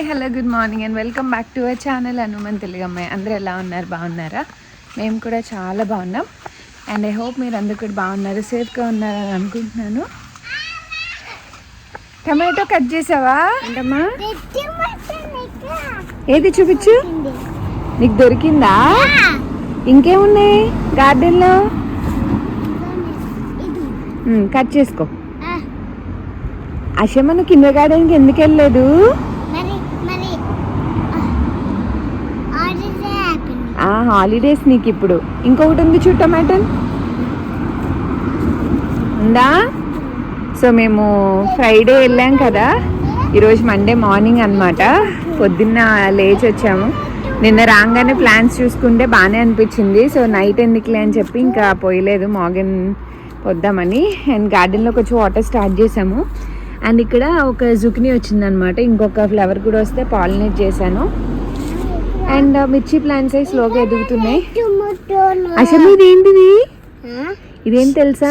Hi hello good morning and welcome back to our channel Hanuman Telugu అమ్మాయి. అందరూ ఎలా ఉన్నారు, బాగున్నారా? మేము కూడా చాలా బాగున్నాం అండ్ ఐ హోప్ మీరు అందరు కూడా బాగున్నారు, సేఫ్గా ఉన్నారని అనుకుంటున్నాను. టమాటో కట్ చేసావా ఏంటమ్మా? ఏది చూపించు, నీకు దొరికిందా? ఇంకేమున్నాయి గార్డెన్లో? కట్ చేసుకో. అశమను కింద గార్డెన్కి ఎందుకు వెళ్ళలేదు? హాలిడేస్ నీకు ఇప్పుడు. ఇంకొకటి ఉంది చూ, టమాటో ఉందా? సో మేము ఫ్రైడే వెళ్ళాం కదా, ఈరోజు మండే మార్నింగ్ అనమాట. పొద్దున్న లేచి వచ్చాము. నిన్న రాగానే ప్లాన్స్ చూసుకుంటే బాగానే అనిపించింది. సో నైట్ ఎందుకులే అని చెప్పి ఇంకా పోయలేదు, మార్నింగ్ వద్దామని. అండ్ గార్డెన్లో కొంచెం వాటర్ స్టార్ట్ చేసాము. అండ్ ఇక్కడ ఒక జుకినీ వచ్చిందనమాట, ఇంకొక ఫ్లవర్ కూడా వస్తే పాలినేట్ చేశాను. అండ్ మిర్చి ప్లాంట్స్ అయి స్లోగా ఎదుగుతున్నాయి. అసలు ఇది ఏంటిది? ఇదేం తెలుసా?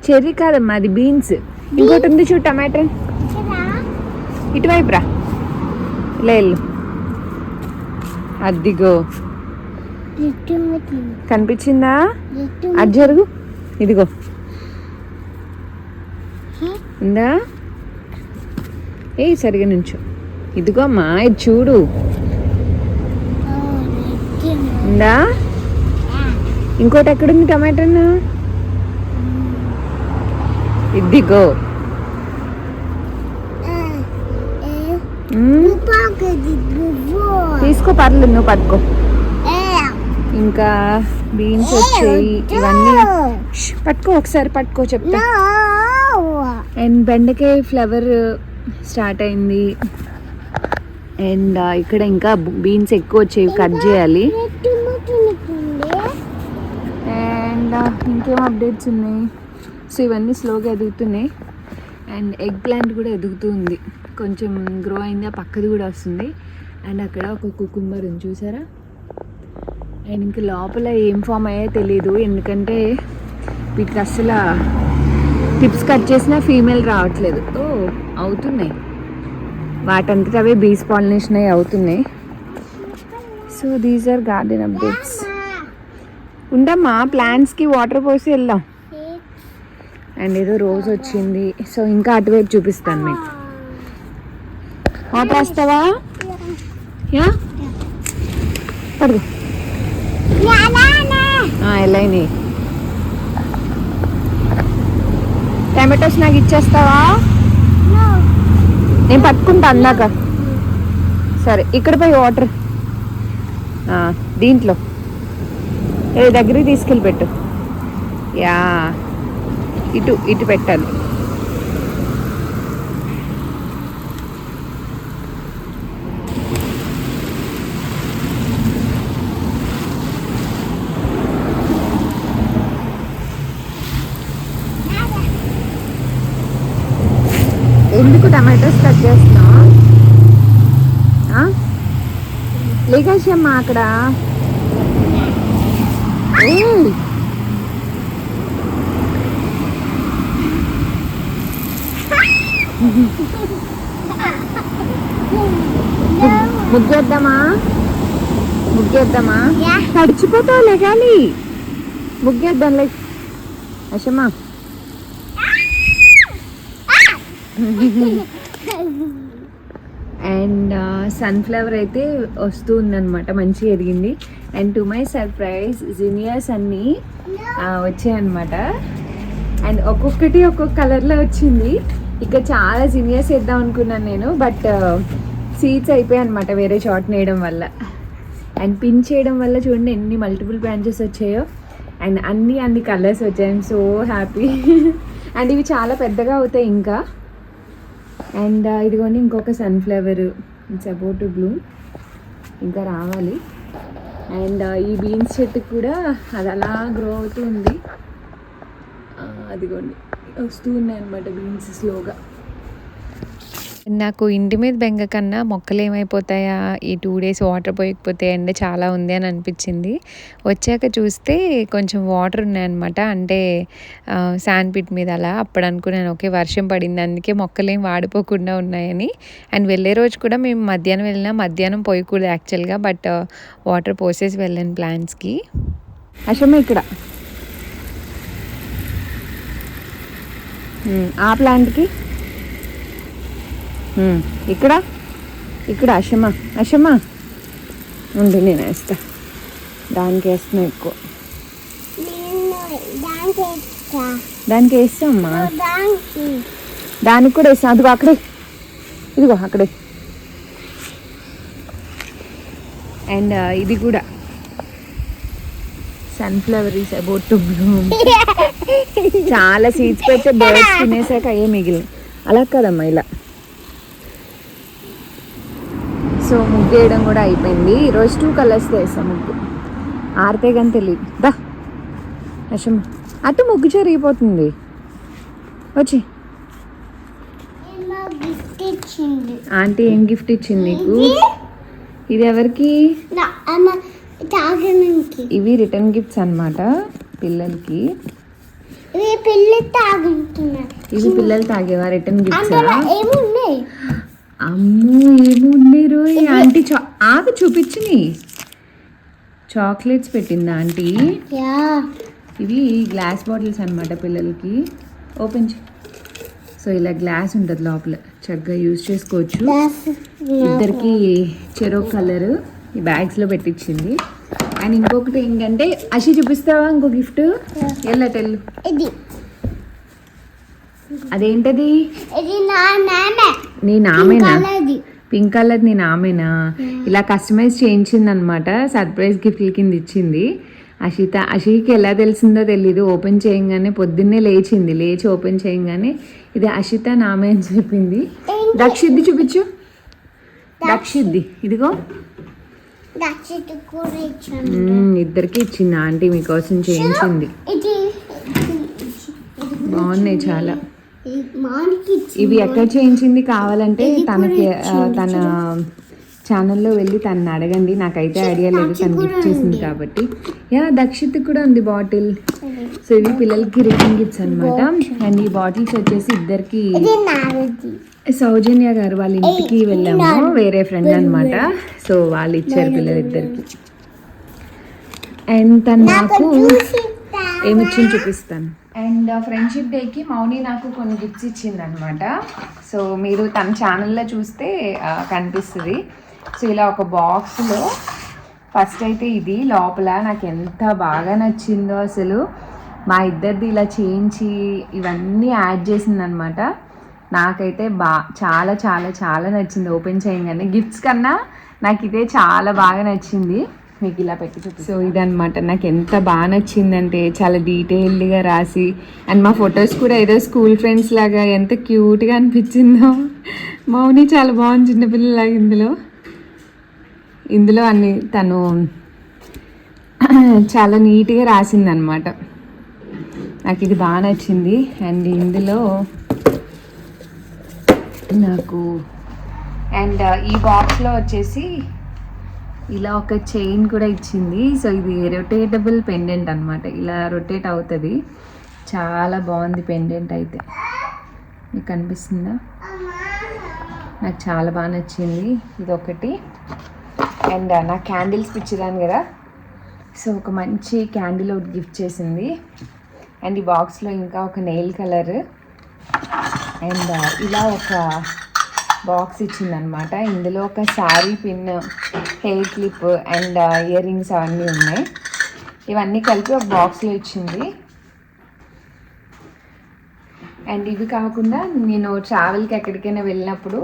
చెర్రీ కాదమ్మా, అది బీన్స్. ఇంకోటి ఉంది చూ, టమాటో. ఇటువైపు రా, ఇలా వెళ్ళు. అదిగో కనిపించిందా? అది జరుగు, ఇదిగో ఉందా? ఏ సరిగా నుంచో. ఇదిగో అమ్మా, ఇది చూడు ఉందా? ఇంకోటి ఎక్కడుంది టమాటోను? ఇదిగో. తీసుకో, పర్లేదు, నువ్వు పట్టుకో. ఇంకా బీన్స్ వచ్చాయి, ఇవన్నీ పట్టుకో, ఒకసారి పట్టుకో చెప్తా. అండ్ బెండకాయ ఫ్లవర్ స్టార్ట్ అయింది. అండ్ ఇక్కడ ఇంకా బీన్స్ ఎక్కువ వచ్చేవి, కట్ చేయాలి. అండ్ ఇంకేం అప్డేట్స్ ఉన్నాయి? సో ఇవన్నీ స్లోగా ఎదుగుతున్నాయి. అండ్ ఎగ్ ప్లాంట్ కూడా ఎదుగుతుంది, కొంచెం గ్రో అయింది, ఆ పక్కది కూడా వస్తుంది. అండ్ అక్కడ ఒక కుకుంబర్ ఉంది, చూసారా? అండ్ ఇంకా లోపల ఏం ఫామ్ అయ్యో తెలీదు, ఎందుకంటే వీటికి అసలు టిప్స్ కట్ చేసినా ఫీమేల్ రావట్లేదు. ఓ అవుతున్నాయి, వాటంతట అవే బీస్ పాలినేషన్ అవి అవుతున్నాయి. So these are garden updates. ఉండమ్మా, ప్లాంట్స్కి వాటర్ పోసి వెళ్దాం. అండ్ ఏదో రోజు వచ్చింది, సో ఇంకా అటువైపు చూపిస్తాను మీకు. వాటర్ వేస్తావా? యా పడుకో. వెళ్ళైనాయి. టమాటోస్ నాకు ఇచ్చేస్తావా? నేను పట్టుకుంటా అందాక. సరే, ఇక్కడ పోయి వాటర్ దీంట్లో దగ్గరికి తీసుకెళ్ళి పెట్టు. యా ఇటు ఇటు పెట్టాలి. ఎందుకు టమాటోస్ కట్ చేస్తున్నా? లేకాశమ్మా అక్కడ ముగ్గేద్దామా? ముగ్గేద్దామా? తడిచిపోతావు, లేగాలి. ముగ్గేద్దాం లే అశమ్మా. అండ్ సన్ఫ్లవర్ అయితే వస్తూ ఉందన్నమాట, మంచిగా ఎదిగింది. And to my surprise zinnias అన్నీ వచ్చాయన్నమాట. అండ్ ఒక్కొక్కటి ఒక్కొక్క కలర్లో వచ్చింది. ఇక్కడ చాలా జినియాస్ వేద్దాం అనుకున్నాను నేను, బట్ సీడ్స్ అయిపోయాయి అనమాట వేరే షార్ట్ నేయడం వల్ల. అండ్ పిన్ చేయడం వల్ల చూడండి ఎన్ని మల్టిపుల్ బ్రాంచెస్ వచ్చాయో. అండ్ అన్ని కలర్స్ వచ్చాయి. I'm so happy. అండ్ ఇవి చాలా పెద్దగా అవుతాయి ఇంకా. అండ్ ఇదిగోండి ఇంకొక sunflower, it's about to Bloom, ఇంకా రావాలి. అండ్ ఈ బీన్స్ చెట్టుకు కూడా అది అలా గ్రో అవుతూ ఉంది. అదిగోండి వస్తూ ఉన్నాయి అన్నమాట బీన్స్ స్లోగా. నాకు ఇంటి మీద బెంగ కన్నా మొక్కలు ఏమైపోతాయా ఈ 2 డేస్ వాటర్ పోయకపోతే ఎండ చాలా ఉంది అని అనిపించింది. వచ్చాక చూస్తే కొంచెం వాటర్ ఉన్నాయన్నమాట. అంటే శాండ్ పిట్ మీద అలా. అప్పుడు అనుకున్నాను ఓకే వర్షం పడింది అందుకే మొక్కలేం వాడిపోకుండా ఉన్నాయని. అండ్ వెళ్ళే రోజు కూడా మేము మధ్యాహ్నం వెళ్ళినా మధ్యాహ్నం పోయకూడదు యాక్చువల్గా. బట్ వాటర్ పోసేసి వెళ్ళాను ప్లాంట్స్కి. అశమ ఇక్కడ ఆ ప్లాంట్కి ఇక్కడ ఇక్కడ అశమ ఉంది. నేను వేస్తా, దానికి వేస్తున్నా ఎక్కువ. దానికి వేస్తా అమ్మా, దానికి కూడా వేస్తా. అదిగో అక్కడే, ఇదిగో అక్కడే. అండ్ ఇది కూడా sunflower is about to Bloom. చాలా సీడ్స్ పెడితే బర్డ్స్ తినేసాక అయ్యే మిగిలిన. అలా కదమ్మా ఇలా. సో ముగ్గు వేయడం కూడా అయిపోయింది. ఈరోజు 2 కలర్స్ వేసాం ముగ్గు. ఆరితే కానీ తెలియదు. దా అశమ అటు ముగ్గు జరిగిపోతుంది. వచ్చి ఆంటీ ఏం గిఫ్ట్ ఇచ్చింది నీకు? ఇది ఎవరికి? ఇవి రిటర్న్ గిఫ్ట్స్ అన్నమాట పిల్లలకి. ఇవి పిల్లలు తాగేవా రిటర్న్ గిఫ్ట్స్? అమ్మో ఏమున్నాయి రోయ్. ఆంటీ ఆకు చూపించిని చాక్లెట్స్ పెట్టిందా ఆంటీ? ఇవి గ్లాస్ బాటిల్స్ అన్నమాట పిల్లలకి. ఓపెన్ చే. సో ఇలా గ్లాస్ ఉంటుంది లోపల, చక్కగా యూజ్ చేసుకోవచ్చు. ఇద్దరికి చెరో కలర్ ఈ బ్యాగ్స్లో పెట్టించింది. అండ్ ఇంకొకటి ఏంటంటే అషి చూపిస్తావా ఇంకో గిఫ్ట్? ఎల్లటెల్లు అదేంటది? నీ నామేనా? పింక్ కలర్ నీ నామేనా? ఇలా కస్టమైజ్ చేయించింది అనమాట. సర్ప్రైజ్ గిఫ్ట్ కింద ఇచ్చింది. అషికి ఎలా తెలిసిందో తెలీదు. ఓపెన్ చేయంగానే పొద్దున్నే లేచి ఓపెన్ చేయంగానే ఇది అషిత నామే అని చెప్పింది. దక్షిద్ది చూపించు. దక్షిద్ది ఇదిగో ఇద్దరికి ఇచ్చింది ఆంటీ, మీకోసం చేయించింది. బాగున్నాయి చాలా. ఇవి ఎక్కడ చేయించింది కావాలంటే తనకి తన ఛానల్లో వెళ్ళి తనని అడగండి. నాకైతే ఐడియా లేదు, తను గిఫ్ట్ చేసింది కాబట్టి. దక్షిత్ కూడా ఉంది బాటిల్. సో ఇవి పిల్లలకి రిటర్న్ గిఫ్ట్స్ అనమాట. అండ్ ఈ బాటిల్స్ వచ్చేసి ఇద్దరికి సౌజన్య గారు వాళ్ళ ఇంటికి వెళ్ళాము, వేరే ఫ్రెండ్ అనమాట. సో వాళ్ళు ఇచ్చారు పిల్లలిద్దరికి. అండ్ తను నాకు ఏమిచ్చింది చూపిస్తాను. అండ్ ఫ్రెండ్షిప్ డేకి మౌని నాకు కొన్ని గిఫ్ట్స్ ఇచ్చింది అనమాట. సో మీరు తన ఛానల్లో చూస్తే కనిపిస్తుంది. సో ఇలా ఒక బాక్స్లో ఫస్ట్ అయితే ఇది లోపల నాకు ఎంత బాగా నచ్చిందో అసలు. మా ఇద్దరిది ఇలా చేయించి ఇవన్నీ యాడ్ చేసింది అనమాట. నాకైతే చాలా చాలా చాలా నచ్చింది. ఓపెన్ చేయగానే గిఫ్ట్స్ కన్నా నాకు ఇదే చాలా బాగా నచ్చింది. మీకు ఇలా పెట్టి చూపి. సో ఇదనమాట నాకు ఎంత బాగా నచ్చిందంటే చాలా డీటెయిల్డ్గా రాసి. అండ్ మా ఫొటోస్ కూడా ఏదో స్కూల్ ఫ్రెండ్స్ లాగా ఎంత క్యూట్గా అనిపించిందో. మౌని చాలా బాగుంది చిన్నపిల్లలాగా ఇందులో అన్ని తను చాలా నీట్గా రాసిందనమాట. నాకు ఇది బాగా నచ్చింది. అండ్ ఇందులో నాకు అండ్ ఈ బాక్స్లో వచ్చేసి ఇలా ఒక చైన్ కూడా ఇచ్చింది. సో ఇది రొటేటబుల్ పెండెంట్ అనమాట. ఇలా రొటేట్ అవుతుంది. చాలా బాగుంది పెండెంట్ అయితే. మీకు కనిపిస్తుందా? నాకు చాలా బాగా నచ్చింది ఇది ఒకటి. అండ్ నా క్యాండిల్స్ పిచ్చిదాను కదా, సో ఒక మంచి క్యాండిల్ ఒకటి గిఫ్ట్ చేసింది. అండ్ ఈ బాక్స్లో ఇంకా ఒక నెయిల్ కలర్ అండ్ ఇలా ఒక బాక్స్ ఇచ్చిందనమాట. ఇందులో ఒక sari pin, hair clip and ear rings అవన్నీ ఉన్నాయి. ఇవన్నీ కలిపి ఒక బాక్స్లో ఇచ్చింది. అండ్ ఇవి కాకుండా నేను ట్రావెల్కి ఎక్కడికైనా వెళ్ళినప్పుడు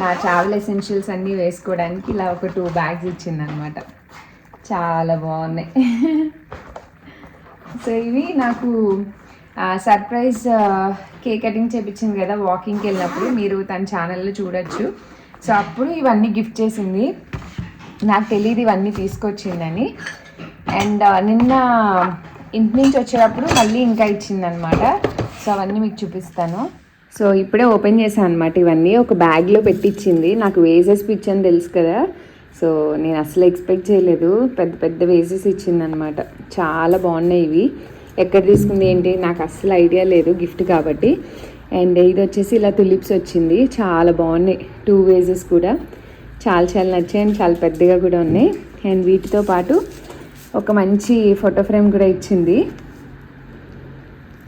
నా ట్రావెల్ ఎసెన్షియల్స్ అన్నీ వేసుకోవడానికి ఇలా ఒక 2 బ్యాగ్స్ ఇచ్చిందనమాట. చాలా బాగున్నాయి. సో ఇవి నాకు సర్ప్రైజ్ కేక్ కటింగ్ చేయించింది కదా వాకింగ్కి వెళ్ళినప్పుడు, మీరు తన ఛానల్లో చూడొచ్చు. సో అప్పుడు ఇవన్నీ గిఫ్ట్ చేసింది. నాకు తెలియదు ఇవన్నీ తీసుకొచ్చిందని. అండ్ నిన్న ఇంటి నుంచి వచ్చేటప్పుడు మళ్ళీ ఇంకా ఇచ్చిందనమాట. సో అవన్నీ మీకు చూపిస్తాను. సో ఇప్పుడే ఓపెన్ చేశాను అనమాట. ఇవన్నీ ఒక బ్యాగ్లో పెట్టించింది. నాకు వేజెస్ పిచ్ అని తెలుసు కదా, సో నేను అసలు ఎక్స్పెక్ట్ చేయలేదు. పెద్ద పెద్ద వేజెస్ ఇచ్చిందనమాట. చాలా బాగున్నాయి ఇవి. ఎక్కడ తీసుకుంది ఏంటి నాకు అస్సలు ఐడియా లేదు, గిఫ్ట్ కాబట్టి. అండ్ ఇది వచ్చేసి ఇలా తులిప్స్ వచ్చింది, చాలా బాగున్నాయి. 2 వేజెస్ కూడా చాలా చాలా నచ్చాయి అండ్ చాలా పెద్దగా కూడా ఉన్నాయి. అండ్ వీటితో పాటు ఒక మంచి ఫోటో ఫ్రేమ్ కూడా ఇచ్చింది.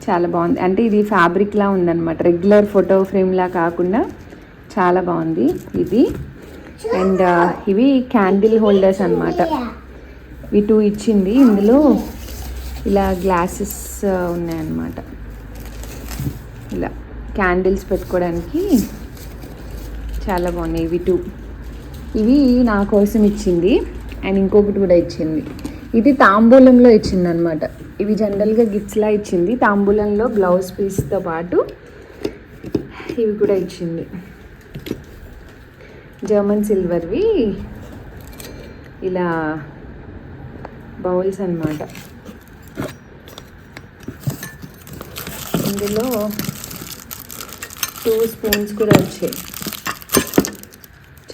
చాలా బాగుంది. అంటే ఇది ఫ్యాబ్రిక్లా ఉందన్నమాట, రెగ్యులర్ ఫోటో ఫ్రేమ్లా కాకుండా చాలా బాగుంది ఇది. అండ్ ఇవి క్యాండిల్ హోల్డర్స్ అన్నమాట. ఇవి 2 ఇచ్చింది. ఇందులో ఇలా గ్లాసెస్ ఉన్నాయన్నమాట. ఇలా క్యాండిల్స్ పెట్టుకోవడానికి చాలా బాగున్నాయి ఇవి 2. ఇవి నా కోసం ఇచ్చింది. అండ్ ఇంకొకటి కూడా ఇచ్చింది. ఇది తాంబూలంలో ఇచ్చింది అనమాట. ఇవి జనరల్గా గిఫ్ట్స్లా ఇచ్చింది. తాంబూలంలో బ్లౌజ్ పీస్తో పాటు ఇవి కూడా ఇచ్చింది. జర్మన్ సిల్వర్వి ఇలా బౌల్స్ అన్నమాట. ఇందులో 2 స్పూన్స్ కూడా వచ్చాయి,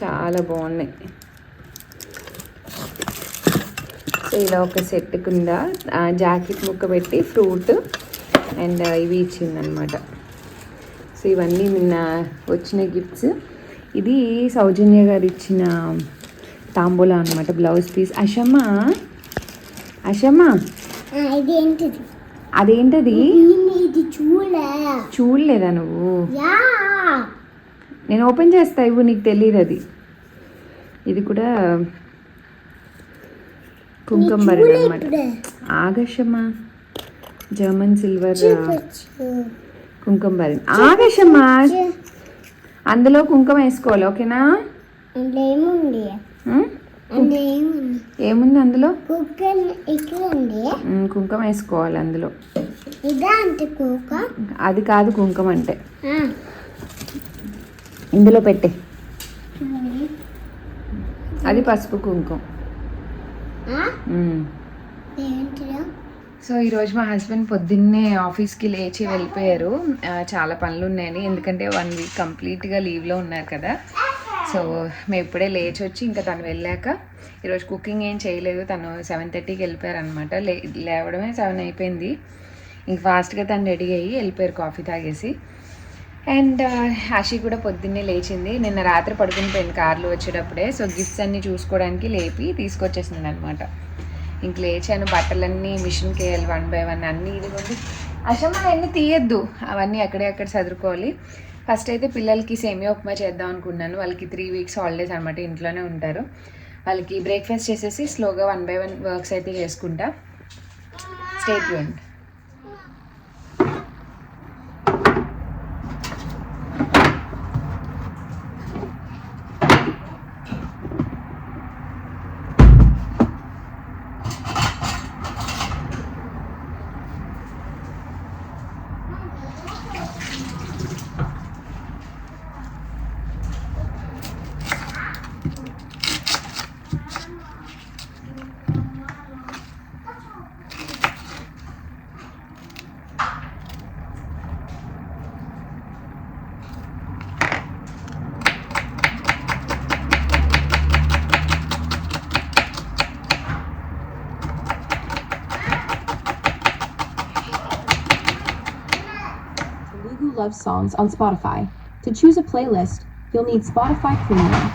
చాలా బాగున్నాయి. సో ఇలా ఒక సెట్ కింద జాకెట్ ముక్క పెట్టి ఫ్రూట్ అండ్ ఇవి ఇచ్చిందనమాట. సో ఇవన్నీ నిన్న వచ్చిన గిఫ్ట్స్. ఇది సౌజన్య గారు ఇచ్చిన తాంబూలా అనమాట, బ్లౌజ్ పీస్. అషమ్మా అదేంటది? చూడలేదా నువ్వు? నేను ఓపెన్ చేస్తా, ఇవ్వు, నీకు తెలియదు అది. ఇది కూడా కుంకుమ భరణి అనమాట. ఆగషమ్మా, జర్మన్ సిల్వర్ కుంకుమ భరణి. ఆగషమ్మా, అందులో కుంకుమ వేసుకోవాలి, ఓకేనా? ఏముంది అందులో? కుంకుమ వేసుకోవాలి అందులో. అది కాదు కుంకుమ అంటే. ఇందులో పెట్టే, అది పసుపు కుంకుమ. సో ఈరోజు మా హస్బెండ్ పొద్దున్నే ఆఫీస్కి లేచి వెళ్ళిపోయారు. చాలా పనులు ఉన్నాయని, ఎందుకంటే 1 వీక్ కంప్లీట్గా లీవ్లో ఉన్నారు కదా. సో మేము ఇప్పుడే లేచి వచ్చి ఇంకా తను వెళ్ళాక ఈరోజు కుకింగ్ ఏం చేయలేదు. తను 7:30కి వెళ్ళిపోయారు అనమాట. లేవడమే 7 అయిపోయింది. ఇంక ఫాస్ట్గా తను రెడీ అయ్యి వెళ్ళిపోయారు కాఫీ తాగేసి. అండ్ ఆషి కూడా పొద్దున్నే లేచింది. నిన్న రాత్రి పడుకుని పోయింది కార్లో వచ్చేటప్పుడే. సో గిఫ్ట్స్ అన్నీ చూసుకోవడానికి లేపి తీసుకొచ్చేసింది అనమాట. ఇంక లేచాను, బట్టలన్నీ మిషన్కి వేయాలి 1 by 1 అన్నీ. ఇదిగోండి అషమ్మ, అన్నీ తీయద్దు, అవన్నీ అక్కడ చదువుకోవాలి. ఫస్ట్ అయితే పిల్లలకి సేమియా ఉప్మా చేద్దాం అనుకున్నాను. వాళ్ళకి 3 weeks హాలిడేస్ అనమాట, ఇంట్లోనే ఉంటారు. వాళ్ళకి బ్రేక్ఫాస్ట్ చేసేసి స్లోగా 1 by 1 వర్క్స్ అయితే చేసుకుంటా. Stay tuned. Love songs on Spotify. To choose a playlist, you'll need Spotify Premium.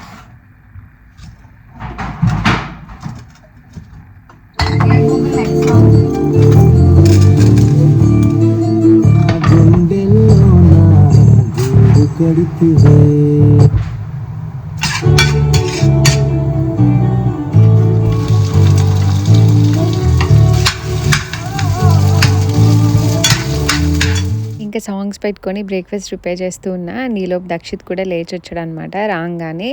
ఇంకా సాంగ్స్ పెట్టుకొని బ్రేక్ఫాస్ట్ ప్రిపేర్ చేస్తూ ఉన్నా. నీలోపు దక్షిత్ కూడా లేచి వచ్చాడు అనమాట. రాగానే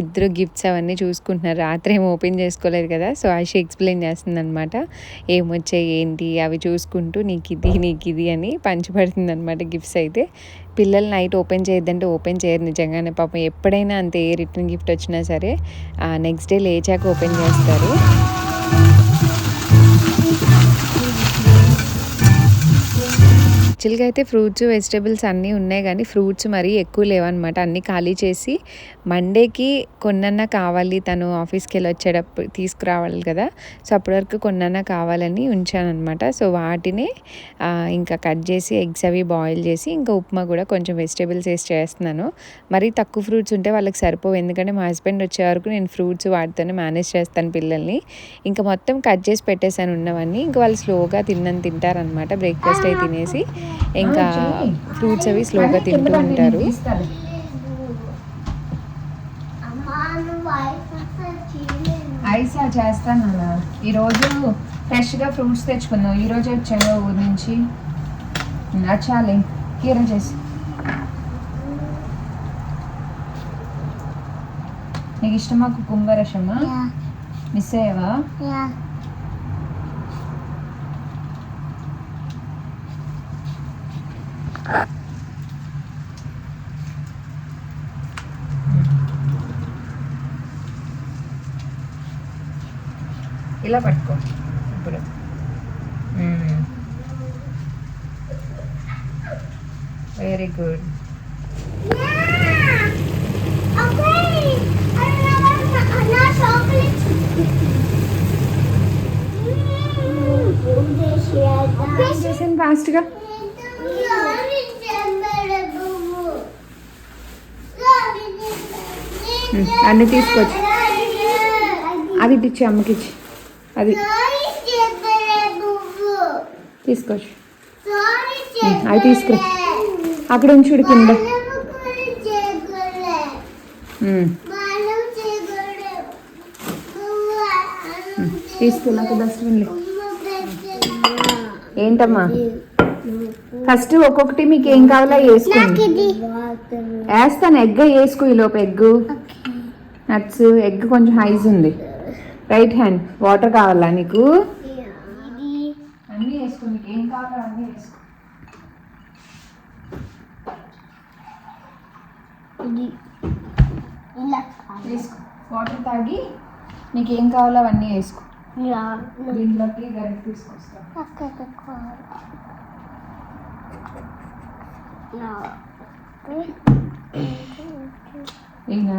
ఇద్దరు గిఫ్ట్స్ అవన్నీ చూసుకుంటున్నారు. రాత్రి ఏం ఓపెన్ చేసుకోలేదు కదా, సో ఆషి ఎక్స్ప్లెయిన్ చేస్తుంది అనమాట. ఏమొచ్చాయి ఏంటి అవి చూసుకుంటూ నీకు ఇది అని పంచిపడుతుంది అనమాట గిఫ్ట్స్ అయితే. పిల్లలు నైట్ ఓపెన్ చేయొద్దంటే ఓపెన్ చేయరు నిజంగానే. పాపం ఎప్పుడైనా అంతే, ఏ రిటర్న్ గిఫ్ట్ వచ్చినా సరే నెక్స్ట్ డే లేచాక ఓపెన్ చేస్తారు. యాక్చువల్గా అయితే ఫ్రూట్స్ వెజిటేబుల్స్ అన్నీ ఉన్నాయి కానీ ఫ్రూట్స్ మరీ ఎక్కువ లేవన్నమాట. అన్నీ ఖాళీ చేసి మండేకి కొన్నన్నా కావాలి, తను ఆఫీస్కి వెళ్ళి వచ్చేటప్పుడు తీసుకురావాలి కదా, సో అప్పటి వరకు కొన్నన్నా కావాలని ఉంచానమాట. సో వాటిని ఇంకా కట్ చేసి ఎగ్స్ అవి బాయిల్ చేసి ఇంకా ఉప్మా కూడా కొంచెం వెజిటేబుల్స్ వేసి చేస్తున్నాను. మరీ తక్కువ ఫ్రూట్స్ ఉంటే వాళ్ళకి సరిపోవు, ఎందుకంటే మా హస్బెండ్ వచ్చే వరకు నేను ఫ్రూట్స్ వాటితోనే మేనేజ్ చేస్తాను పిల్లల్ని. ఇంకా మొత్తం కట్ చేసి పెట్టేశాను ఉన్నవన్నీ. ఇంకా వాళ్ళు స్లోగా తింటారనమాట. బ్రేక్ఫాస్ట్ అయి తినేసి ఇంకా ఫ్రూట్స్ అవి స్లోగా తింటూ ఉంటారు. ఐసా చేస్తాను. ఈరోజు ఫ్రెష్గా ఫ్రూట్స్ తెచ్చుకున్నాం, ఈరోజు వచ్చాను ఊరి నుంచి. చాలే కీర చేసి. నీకు ఇష్టమా కుకుంబర్ రసమా? మిస్ అయ్యావా? ఇలా పట్టుకో ఇప్పుడు. Very good. చేసాను ఫాస్ట్గా. అన్నీ తీసుకోవచ్చు. అది ఇచ్చి అమ్మకి ఇచ్చి, అది తీసుకోవచ్చు. అది తీసుకురా, అక్కడ ఉంచుడు కింద. తీసుకెళ్ళాక డస్ట్బిన్లో. ఏంటమ్మా? ఫస్ట్ ఒక్కొక్కటి మీకు ఏం కావాలో వేసుకోండి. వేస్తాను. ఎగ్ వేసుకో, ఈలోపు ఎగ్గు, నట్స్. ఎగ్ కొంచెం హైజ్ ఉంది. Right hand. వాటర్ కావాలా నీకు? అన్నీ వేసుకో, మీకు ఏం కావాలో అన్నీ వేసుకో. వేసుకో, వాటర్ తాగి నీకు ఏం కావాలో అవన్నీ వేసుకో. దీంట్లోకి గరిటె తీసుకొస్తా.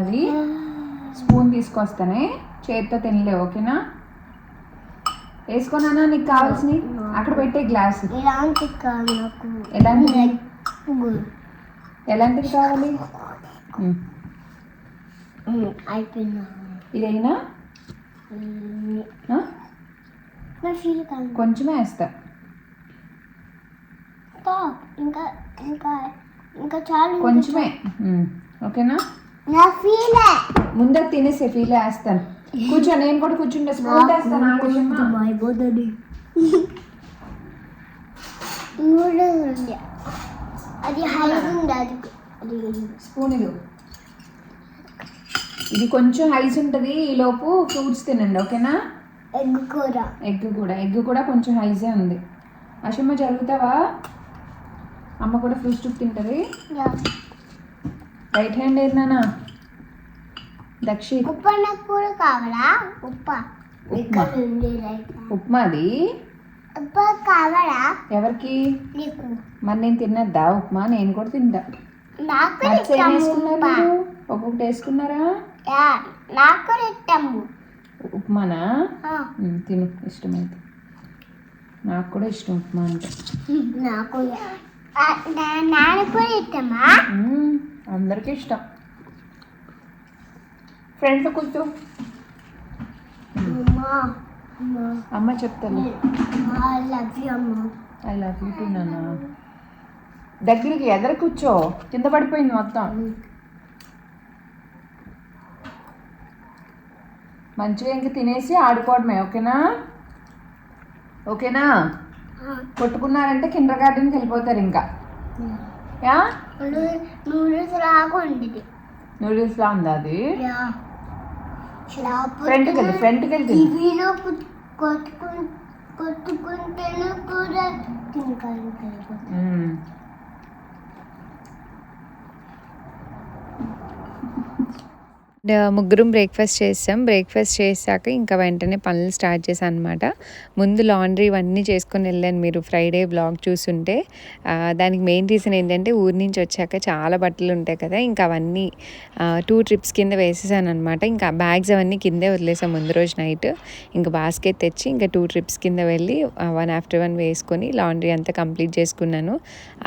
అది స్పూన్ తీసుకొస్తానే, చేతితో తినలే, ఓకేనా? వేసుకోనా? నీకు కావాల్సినవి అక్కడ పెట్టే గ్లాస్. ఎలాంటిది కావాలి? ఇదైనా కొంచెమే వేస్తా. ఇంకా చాలు, కొంచెమే, ఓకేనా? ముందర తినేసే ఫీల్ వేస్తాను. కూర్చో, నేను కూడా కూర్చుంటే స్పూన్ వేస్తాను. అది హైజ్ ఉంది, అది స్పూన్ ఇది. ఇది కొంచెం హైజ్ ఉంటుంది. ఈలోపు ఫ్రూట్స్ తినండి, ఓకేనా? ఎగ్ కూడా కొంచెం హైజే ఉంది. అషమ్మ జరుగుతావా? అమ్మ కూడా ఫ్రూట్స్ తింటుంది. రైట్ హ్యాండ్ ఏదన్నా దక్షి. కూడా కావాలా? ఉప్మాది కావాలా? ఎవరికి? మరి నేను తిన్నద్దా ఉప్మా? నేను కూడా తింటా. ఒక్కొక్కటి వేసుకున్నారా? నాకు ఇష్టము ఉప్మానా? తిను, ఇష్టమైతే. నాకు కూడా ఇష్టం ఉప్మా అంటే. నాకు కూడా ఇష్టమా? అందరికీ ఇష్టం. ఫ్రెండ్స్ కూర్చో. అమ్మ చెప్తాను. ఐ లవ్ యూ టూ నాన్న. దగ్గరికి ఎదర కూర్చో, కింద పడిపోయింది మొత్తం. మంచిగా ఇంక తినేసి ఆడుకోవడమే, ఓకేనా? ఓకేనా? కొట్టుకున్నారంటే కిండర్ గార్డెన్కి వెళ్ళిపోతారు ఇంకా. నూడిల్స్ లా ఉందా అది? ఫ్రంట్కి వెళ్ళి ముగ్గురం బ్రేక్ఫాస్ట్ చేసాం. బ్రేక్ఫాస్ట్ చేశాక ఇంకా వెంటనే పనులు స్టార్ట్ చేశాను అనమాట. ముందు లాండ్రీ ఇవన్నీ చేసుకొని వెళ్ళాను. మీరు ఫ్రైడే బ్లాగ్ చూసుంటే దానికి మెయిన్ రీజన్ ఏంటంటే ఊరి నుంచి వచ్చాక చాలా బట్టలు ఉంటాయి కదా, ఇంకా అవన్నీ 2 ట్రిప్స్ కింద వేసేసాను అనమాట. ఇంకా బ్యాగ్స్ అవన్నీ కిందే వదిలేసాం ముందు రోజు నైట్. ఇంకా బాస్కెట్ తెచ్చి ఇంకా 2 ట్రిప్స్ కింద వెళ్ళి 1 after 1 వేసుకొని లాండ్రీ అంతా కంప్లీట్ చేసుకున్నాను.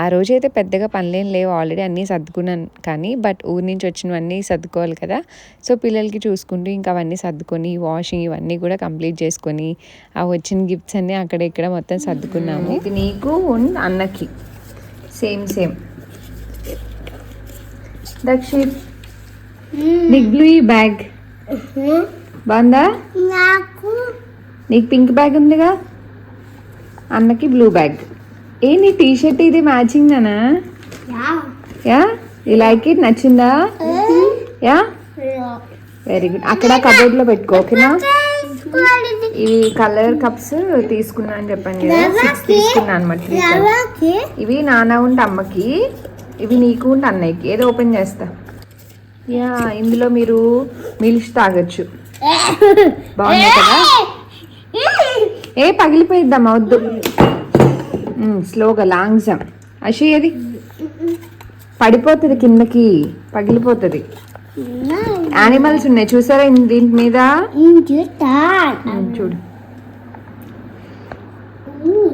ఆ రోజైతే పెద్దగా పనులేం లేవు, ఆల్రెడీ అన్నీ సర్దుకున్నాను. కానీ బట్ ఊరి నుంచి వచ్చినవన్నీ సర్దుకోవాలి కదా, సో పిల్లలకి చూసుకుంటూ ఇంకా అవన్నీ సర్దుకొని వాషింగ్ ఇవన్నీ కూడా కంప్లీట్ చేసుకొని ఆ వచ్చిన గిఫ్ట్స్ అన్నీ అక్కడ ఇక్కడ మొత్తం సర్దుకున్నాము. ఇది నీకు అన్నకి సేమ్ దక్షిత్ నీకు బ్లూ ఈ బ్యాగ్ బాగుందా? నాకు నీకు పింక్ బ్యాగ్ ఉందిగా, అన్నకి బ్లూ బ్యాగ్. నీ టీ షర్ట్ ఇది మ్యాచింగ్ నానా? Yeah you like it? నచ్చిందా? Yeah very good. అక్కడ కబోర్డ్ లో పెట్టుకో, ఓకేనా? ఇవి కలర్ కప్స్ తీసుకున్నా అని చెప్పాను కదా, 6 తీసుకున్నా అనమాట. ఇవి నాన్న ఉంటే అమ్మకి, ఇవి నీకు ఉంటే అన్నయ్యకి. ఏదో ఓపెన్ చేస్తా. యా ఇందులో మీరు మిల్క్ తాగొచ్చు. బాగున్నాయి కదా? పగిలిపోయిద్దామా? వద్దు, స్లోగా లాంగ్జా. అషి ఏది పడిపోతుంది కిందకి, పగిలిపోతుంది. యానిమల్స్ ఉన్నాయి చూసారా దీని మీద? చూడు,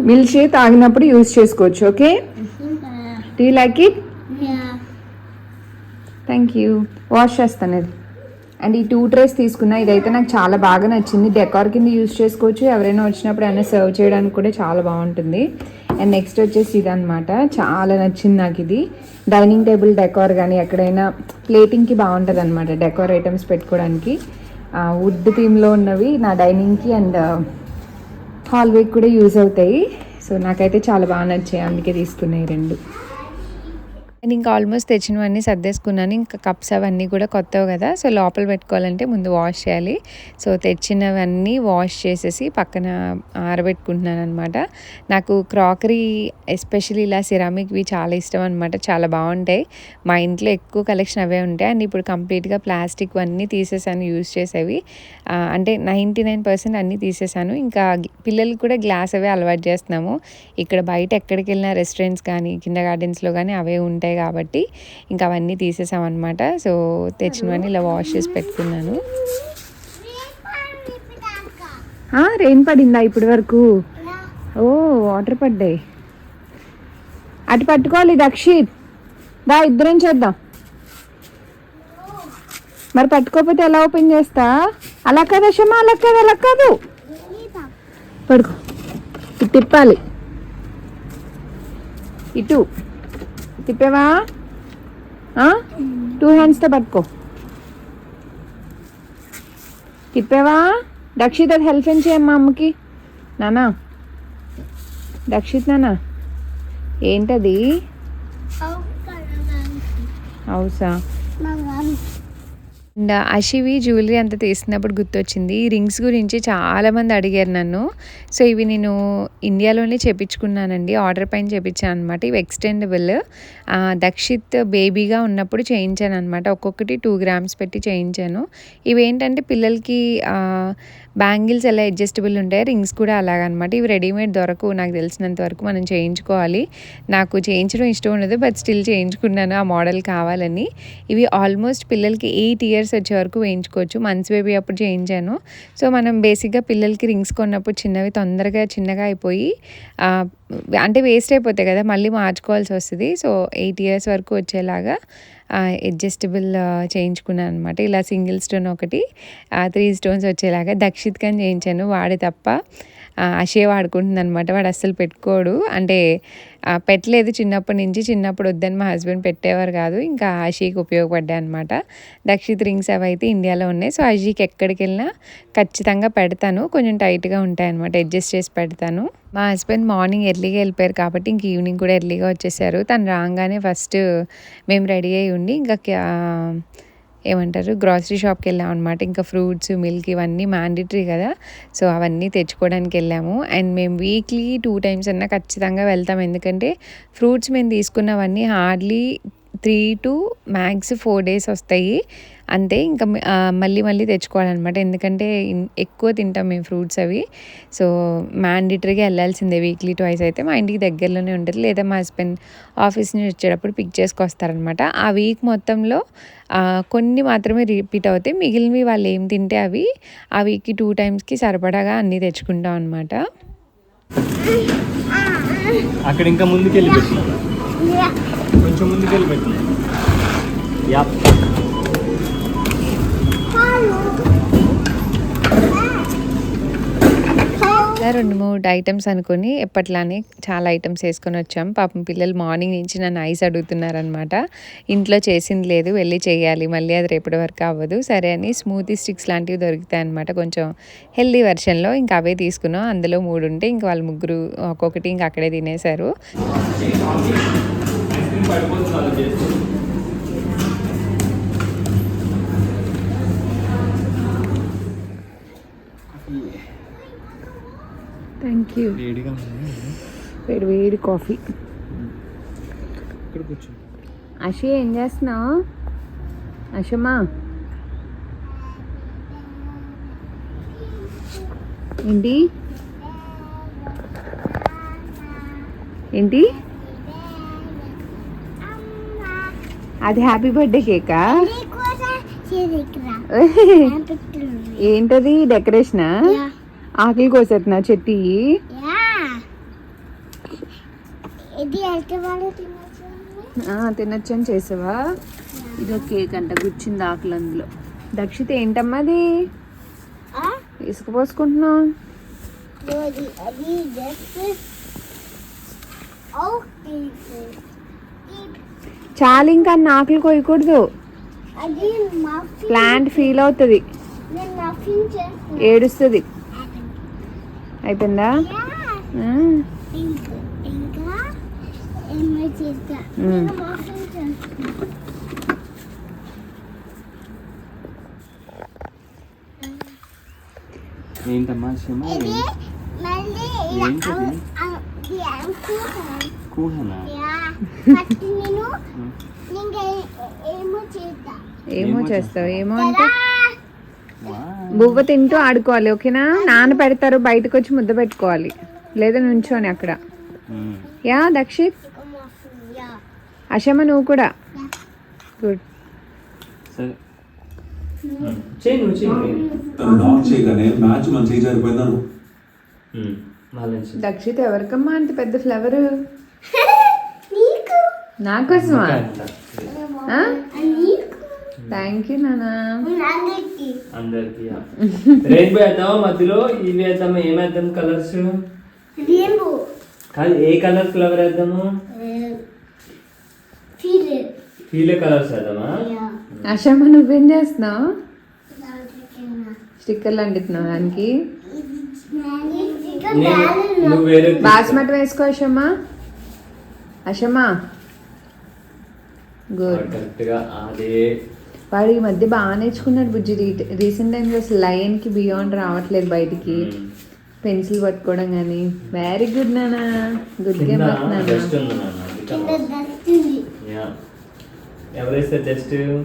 మిల్క్ షేక్ తాగినప్పుడు యూజ్ చేసుకోవచ్చు. Okay, do you like it? Thank you. Wash చేస్తాను ఇది. అండ్ ఈ 2 ట్రేస్ తీసుకున్నా. ఇదైతే నాకు చాలా బాగా నచ్చింది. డెకార్ కింద యూజ్ చేసుకోవచ్చు, ఎవరైనా వచ్చినప్పుడు అయినా సర్వ్ చేయడానికి కూడా చాలా బాగుంటుంది. అండ్ నెక్స్ట్ వచ్చేసి ఇదనమాట, చాలా నచ్చింది నాకు ఇది. డైనింగ్ టేబుల్ డెకార్ కానీ ఎక్కడైనా ప్లేటింగ్కి బాగుంటుంది అనమాట, డెకార్ ఐటమ్స్ పెట్టుకోవడానికి. వుడ్ థీమ్లో ఉన్నవి నా డైనింగ్కి అండ్ హాల్వేకి కూడా యూజ్ అవుతాయి. సో నాకైతే చాలా బాగా నచ్చాయి, అందుకే తీసుకున్నాయి 2. అండ్ ఇంకా ఆల్మోస్ట్ తెచ్చినవన్నీ సర్దేసుకున్నాను. ఇంకా కప్స్ అవన్నీ కూడా కొత్తవి కదా, సో లోపల పెట్టుకోవాలంటే ముందు వాష్ చేయాలి. సో తెచ్చినవన్నీ వాష్ చేసేసి పక్కన ఆరబెట్టుకుంటున్నాను అనమాట. నాకు క్రాకరీ ఎస్పెషల్లీ ఇలా సిరామిక్వి చాలా ఇష్టం అనమాట, చాలా బాగుంటాయి. మా ఇంట్లో ఎక్కువ కలెక్షన్ అవే ఉంటాయి. అండ్ ఇప్పుడు కంప్లీట్గా ప్లాస్టిక్ అన్నీ తీసేసాను, యూజ్ చేసేవి. అంటే 99% అన్నీ తీసేసాను. ఇంకా పిల్లలకి కూడా గ్లాస్ అవే అలవాటు చేస్తున్నాము. ఇక్కడ బయట ఎక్కడికి వెళ్ళినా రెస్టారెంట్స్ కానీ కింద గార్డెన్స్లో కానీ అవే ఉంటాయి కాబట్టి ఇంకా అవన్నీ తీసేసామన్నమాట. సో తెచ్చినవన్నీ ఇలా వాష్ చేసి పెట్టుకున్నాను. రెయిన్ పడిందా ఇప్పటి వరకు? ఓ వాటర్ పడ్డాయి. అటు పట్టుకోవాలి దక్షిత్, దా ఇద్దరం చేద్దాం. మరి పట్టుకోకపోతే ఎలా ఓపెన్ చేస్తా? అలా కదా షమా, అలా కాదు పడుకో. ఇటు తిప్పాలి, ఇటు తిప్పేవా? 2 హ్యాండ్స్తో పట్టుకో. తిప్పేవా? దక్షిత్ అది హెల్ప్ ఏం చేయమ్మా అమ్మకి. నానా దక్షిత్, నానా ఏంటది? హౌసా? అండ్ అషివి జ్యువెలరీ అంతా తీసినప్పుడు గుర్తొచ్చింది, ఈ రింగ్స్ గురించి చాలామంది అడిగారు నన్ను. సో ఇవి నేను ఇండియాలోనే చేపించుకున్నానండి, ఆర్డర్ పైన చేపించాను అనమాట. ఇవి ఎక్స్టెండబుల్, దక్షిత్ బేబీగా ఉన్నప్పుడు చేయించాను అనమాట. ఒక్కొక్కటి 2 grams పెట్టి చేయించాను. ఇవి ఏంటంటే పిల్లలకి బ్యాంగిల్స్ ఎలా అడ్జస్టబుల్ ఉంటాయి, రింగ్స్ కూడా అలాగనమాట. ఇవి రెడీమేడ్ దొరకవు నాకు తెలిసినంత వరకు, మనం చేయించుకోవాలి. నాకు చేయించడం ఇష్టం ఉండదు, బట్ స్టిల్ చేయించుకున్నాను ఆ మోడల్ కావాలని. ఇవి ఆల్మోస్ట్ పిల్లలకి 8 years వచ్చే వరకు వేయించుకోవచ్చు. మంత్స్ బేబీ అప్పుడు చేయించాను. సో మనం బేసిక్గా పిల్లలకి రింగ్స్ కొన్నప్పుడు చిన్నవి తొందరగా చిన్నగా అయిపోయి అంటే వేస్ట్ అయిపోతాయి కదా, మళ్ళీ మార్చుకోవాల్సి వస్తుంది. సో 8 years వరకు వచ్చేలాగా అడ్జస్టబుల్ చేయించుకున్నాను అనమాట. ఇలా సింగిల్ స్టోన్ ఒకటి, 3 stones వచ్చేలాగా దక్షిత్ కని చేయించాను. వాడే తప్ప అషే వాడుకుంటుంది అనమాట. వాడు అస్సలు పెట్టుకోడు, అంటే పెట్టలేదు చిన్నప్పటి నుంచి. చిన్నప్పుడు వద్దని మా హస్బెండ్ పెట్టేవారు కాదు, ఇంకా అషీకి ఉపయోగపడ్డాయి అనమాట. దక్షిత్ రింగ్స్ అవి అయితే ఇండియాలో ఉన్నాయి. సో అషీకి ఎక్కడికి వెళ్ళినా ఖచ్చితంగా పెడతాను, కొంచెం టైట్గా ఉంటాయి అనమాట, అడ్జస్ట్ చేసి పెడతాను. మా హస్బెండ్ మార్నింగ్ ఎర్లీగా వెళ్ళిపోయారు కాబట్టి ఇంక ఈవినింగ్ కూడా ఎర్లీగా వచ్చేసారు. తను రాగానే ఫస్ట్ మేము రెడీ అయ్యి ఉండి ఇంకా ఏమంటారు గ్రాసరీ షాప్కి వెళ్ళాము అనమాట. ఇంకా ఫ్రూట్స్, మిల్క్ ఇవన్నీ మ్యాండేటరీ కదా, సో అవన్నీ తెచ్చుకోవడానికి వెళ్ళాము. అండ్ మేము వీక్లీ 2 times అన్నా ఖచ్చితంగా వెళ్తాం, ఎందుకంటే ఫ్రూట్స్ మేము తీసుకున్నవన్నీ హార్డ్లీ 3 to మ్యాక్స్ 4 days వస్తాయి అంతే. ఇంకా మళ్ళీ మళ్ళీ తెచ్చుకోవాలన్నమాట, ఎందుకంటే ఎక్కువ తింటాం మేము ఫ్రూట్స్ అవి. సో మ్యాండేటరీగా వెళ్ళాల్సిందే వీక్లీ 2 అయితే. మా ఇంటికి దగ్గరలోనే ఉంటుంది, లేదా మా హస్బెండ్ ఆఫీస్ నుంచి వచ్చేటప్పుడు పిక్ చేసుకొస్తారనమాట. ఆ వీక్ మొత్తంలో కొన్ని మాత్రమే రిపీట్ అవుతాయి, మిగిలినవి వాళ్ళు ఏం తింటే అవి ఆ వీక్కి 2 times సరిపడాగా అన్నీ తెచ్చుకుంటాం అనమాట. అక్కడ ఇంకా ముందుకెళ్ళి పెట్టినా, కొంచెం ముందుకెళ్ళి పెట్టినా. యా ఇలా 2-3 ఐటమ్స్ అనుకొని ఎప్పట్లానే చాలా ఐటమ్స్ వేసుకొని వచ్చాం. పాపం పిల్లలు మార్నింగ్ నుంచి నన్ను ఐస్ అడుగుతున్నారనమాట. ఇంట్లో చేసింది లేదు, వెళ్ళి చేయాలి, మళ్ళీ అది రేపటి వరకు అవ్వదు. సరే అని స్మూతీ స్టిక్స్ లాంటివి దొరుకుతాయి అనమాట, కొంచెం హెల్దీ వెర్షన్లో. ఇంకా అవే తీసుకున్నాం. అందులో 3 ఉంటే ఇంక వాళ్ళు ముగ్గురు ఒక్కొక్కటి ఇంక అక్కడే తినేశారు. Thank you. వేడి వేడి కాఫీ. అషి ఏం చేస్తున్నావు? అషమా ఏంటి ఏంటి అది హ్యాపీ బర్త్డే కేకా? ఏంటది డెకరేషనా? ఆకులు కోసేస్తున్నా చెట్టు. తినొచ్చు అని చేసావా? ఇదో కేక్ అంట, గుచ్చింది ఆకులు అందులో. దక్షిత ఏంటమ్మా అది ఇసుక పోసుకుంటున్నావు? చాలు, ఇంకా అన్ని ఆకులు కోయకూడదు, ప్లాంట్ ఫీల్ అవుతుంది, ఏడుస్తుంది. అయిపోయిందా? ఏంటమ్మా ఏమో చేస్తావు? ఏమో అంటే బువ్వ తింటూ ఆడుకోవాలి, ఓకేనా? నాన్న పెడతారు, బయటకు వచ్చి ముద్ద పెట్టుకోవాలి, లేదా నుంచోని అక్కడ. యా దక్షిత్, అషమ నువ్వు కూడా. గుడ్. దక్షిత్ ఎవరికమ్మా అంత పెద్ద ఫ్లవర్? నా కోసమా? థ్యాంక్ యూ నానా. అందరికి రెయిన్బో వేద్దామా? మధ్యలో ఇవి వేద్దామా? ఏమేద్దాం కలర్స్? కాదు, ఏ కలర్ ఫ్లవర్ వేద్దాము? ఫీలే కలర్స్ వేద్దామా? అషమ్మ నువ్వేం చేస్తున్నావు? స్టిక్కర్లు అంటున్నావు దానికి. బాస్మతి వేసుకో అషమ్మ. అషమ్మ గుడ్. కరెక్ట్గా అదే. వాడు ఈ మధ్య బాగా నేర్చుకున్నాడు బుజ్జి. రీసెంట్ టైమ్స్ అసలు లైన్కి బియాండ్ రావట్లేదు బయటికి, పెన్సిల్ పట్టుకోవడం కానీ. వెరీ గుడ్ నానా, గుడ్ గేమ్ నానా. ఎవరైతే జస్ట్ ఎవరు?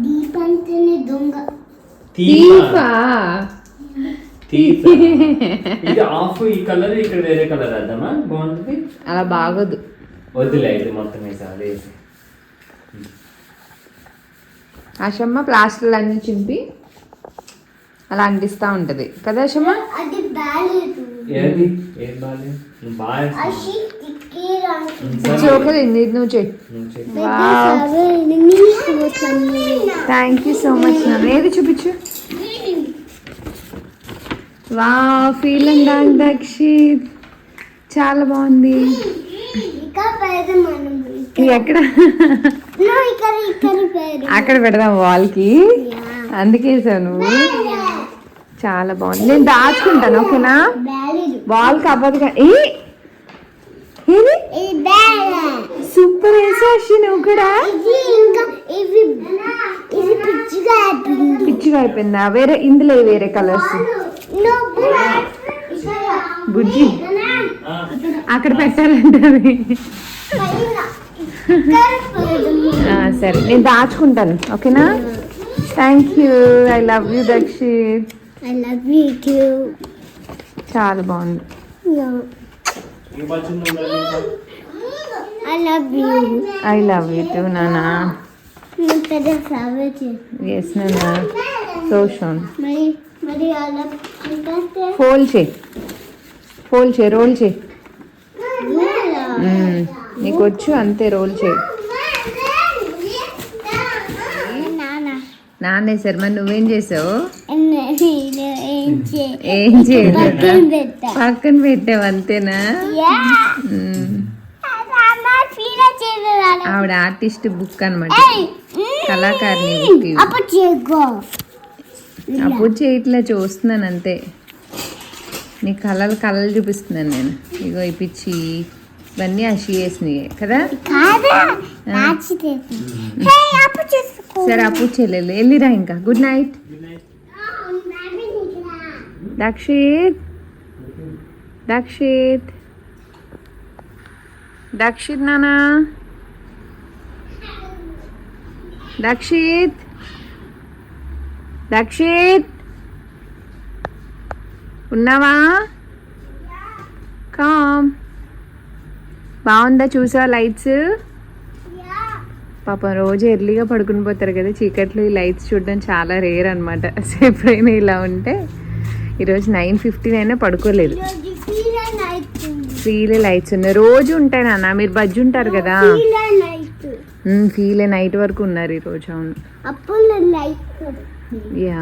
దీప అంటేనే దొంగ. తీపా ఇది ఆఫ్, ఈ కలర్ ఇక్కడ వేరే కలర్ వేద్దామా? బాగుంటుంది. అలా బాగోదు, వద్దులే అయితే మొత్తం వేసి అదే. అషమ్మ ప్లాస్టర్లు అన్ని చింపి అలా అంటిస్తూ ఉంటుంది కదా అషమ్మ? ఏది ఏం బాగాలేదు? నువ్వు బాగా నువ్వు చెయ్యి. థ్యాంక్ యూ సో మచ్ నాన్న. ఏది చూపించు. వా ఫీలింగ్ డాక్ దక్షిత్, చాలా బాగుంది. ఎక్కడ? అక్కడ పెడదాం వాల్కి, అందుకే వేసావు నువ్వు. చాలా బాగుంది, నేను దాచుకుంటాను ఓకేనా? వాల్కి అవ్వదు. సూపర్ వేసావు నువ్వు కూడా. పిచ్చిగా అయిపోయిందా? వేరే ఇందులో వేరే కలర్స్ బుజ్జి ఆ, అక్కడ పెట్టాలంటది. సరే నేను దాచుకుంటాను, ఓకేనా? Thank you. I love you Dakshit. I love you too. చాలా బాగుంది. No. ఈ పచ్చింది ఉండాలి ఇంకా. I love you. I love you two నానా. నేను పెద్ద ఫ్లవర్ ఎస్ నానా. So shown. మరి అలా అంటే ఫోల్డ్ చేయి, రోల్ చేయి. నీకు వచ్చు అంతే, రోల్ చేయి. నాన్నే సార్, మరి నువ్వేం చేసావు? ఏం చేయలేదు, పక్కన పెట్టావు అంతేనా? ఆవిడ ఆర్టిస్ట్ బుక్ అనమాట, కళాకారిణి బుక్ ఇది. అప్పుడు చేయట్లా, చూస్తున్నాను అంతే. నీ కళలు చూపిస్తున్నాను నేను. ఇగో ఈ పిచ్చి ఇవన్నీ అషి వేసినాయి కదా. సరే అప్పుడు చెల్లెలు వెళ్ళిరా ఇంకా. Good night Dakshit. దక్షిత్ నానా. దక్షిత్ ఉన్నావా? కామ్. బాగుందా? చూసా లైట్స్? పాపం రోజు ఎర్లీగా పడుకుని పోతారు కదా, చీకట్లో ఈ లైట్స్ చూడడం చాలా రేర్ అనమాట. ఎప్పుడైనా ఇలా ఉంటే ఈరోజు 9:15 అయినా పడుకోలేదు. ఫీలే లైట్స్ ఉన్నాయి, రోజు ఉంటాయి నాన్న. మీరు బజ్జి ఉంటారు కదా, ఫీలే నైట్ వరకు ఉన్నారు ఈరోజు. అవును, అప్పుడు లైట్ యా.